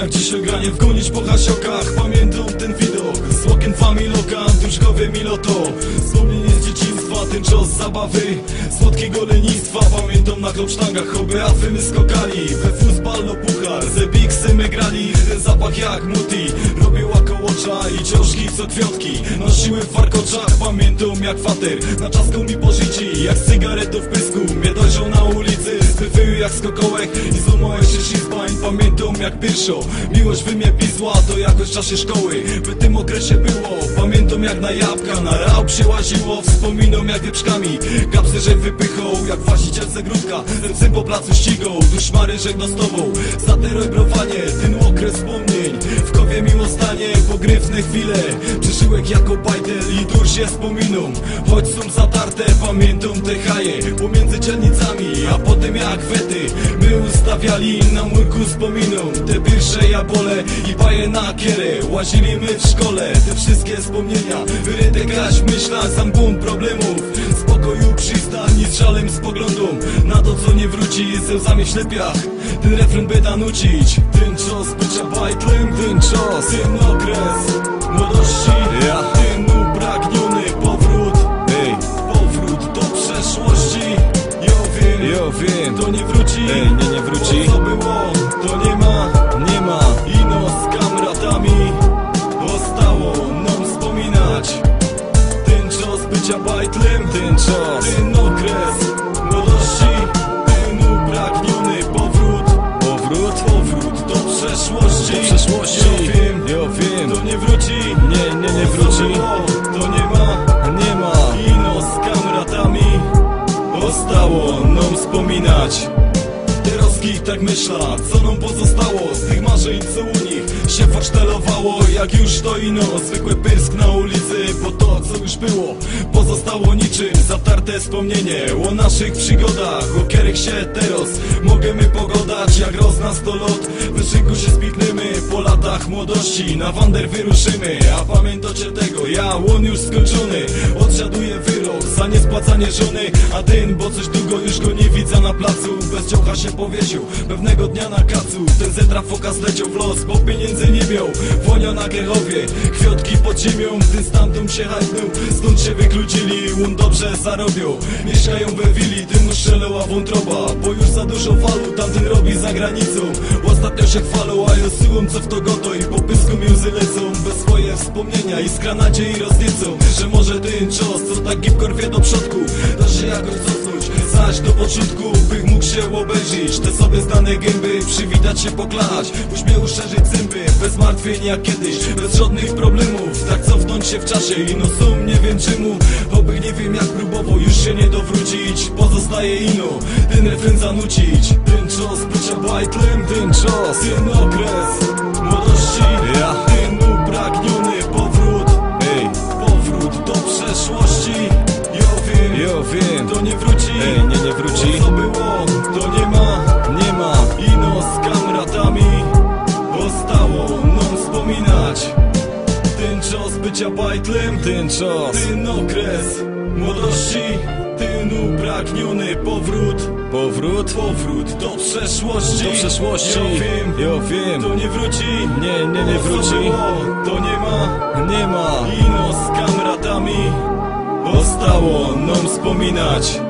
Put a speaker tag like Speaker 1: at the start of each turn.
Speaker 1: jak dzisiaj granie wgonić po hasiokach. Pamiętam ten widok z Walking Familoka, Duszkowie Miloto. Wspomnienie z dzieciństwa, ten czas zabawy, słodkiego lenistwa. Pamiętam na klopsztangach hobby, afy my skokali, we futbal no puchar, ze bigsy my grali. Ten zapach jak muti, robił okołocza i ciążki co kwiatki nosiły w warkoczach. Pamiętam jak fater na czaską mi pożyci, jak cygaretę w pysku mnie dojrzał na ulicy. Wywył jak skokołek i złamałeś się szizbań. Pamiętam jak pierwszo miłość wy mnie pisła, to jakoś w czasie szkoły w tym okresie było. Pamiętam jak na jabłka na rał przyłaziło. Wspominam jak wieprzkami kapsy żem wypychał, jak właściciel zegródka ręcem po placu ścigał. Duszmary żegno z tobą za te rojbrowanie, ten okres wspomnień w kowie miłostanie. Pogryfne chwile przeżyłek jako bajtel i dur się wspominą, choć są zatarte. Pamiętam te haje pomiędzy dzielnicami, a potem jak wety my ustawiali na murku wspominą. Te pierwsze jabole i baje na kierę, łazili my w szkole. Te wszystkie wspomnienia wyryte grać w myślach, sam bum problemów, spokoju przystań i z żalem spoglądą na to co nie wróci, ze łzami w ślepiach ten refren by nucić. Ten czas bycia bajtlem, ten czas, ten okres młodości, ten upragniony powrót, powrót do przeszłości. Jo wiem, to nie wróci, nie wróci. To co było, to nie ma. Ino z kamratami zostało nam wspominać. Ten czas bycia bajtlem, ten czas, ten okres młodości, ten upragniony powrót do przeszłości. Jo wiem, to nie wróci, nie wróci. To nie ma. Ino z kamratami zostało nam wspominać. Teroski tak myśla, co nam pozostało z tych marzeń, co u nich się forsztelowało. Jak już to ino, zwykły pysk na ulicy, bo to co już było pozostało niczym zatarte wspomnienie o naszych przygodach. O kierych się teraz możemy pogodać, jak roz nas to lot. W szyku się spikniemy, po latach młodości na wander wyruszymy. A pamiętacie tego, ja łon już skończony, odsiaduję wyrok za niespłacanie żony. A ten, bo coś długo już go nie widzę na placu, bez dziołcha się powiesił pewnego dnia na kacu. Ten zetra foka zleciał w los, bo pieniędzy nie miał. Wonia na Grechowie, kwiotki pod ziemią. Ten stamtąd się hajtnął, stąd się wykluczyli. On dobrze zarobią, mieszkają we willi. Tym mu strzelała wątroba, bo już za dużo falu tamten robi za granicą. Ostatnio się chwalą, a ja syłą co w to goto i po pysku mi łzy lecą. Bez swoje wspomnienia iskra nadziei rozniecą, że może ten czas, co tak gipko rwie do przodku, da się jakoś cofnąć, zaś do początku, bych mógł się obejrzeć te sobie znane gęby, przywitać się, poklać, uśmiechu szerzyć zęby, bez martwień jak kiedyś, bez żadnych problemów, tak cofnąć się w czasie i no sum nie wiem czemu, oby nie wiem jak próbował już się nie dowrócić, pozostaje ino, ten refren zanucić. Ten czas bycia bajtlem, ten czas, ten okres młodości, ten upragniony powrót do przeszłości. Jo wiem, to nie wróci, nie wróci. To co było, to nie ma. Ino z kamratami zostało nam wspominać. Ten czas bycia bajtlem, ten czas, ten okres młodości, ten upragniony powrót do przeszłości. Jo wiem, to nie wróci, nie wróci. To nie ma. Ino z kamratami zostało nam wspominać.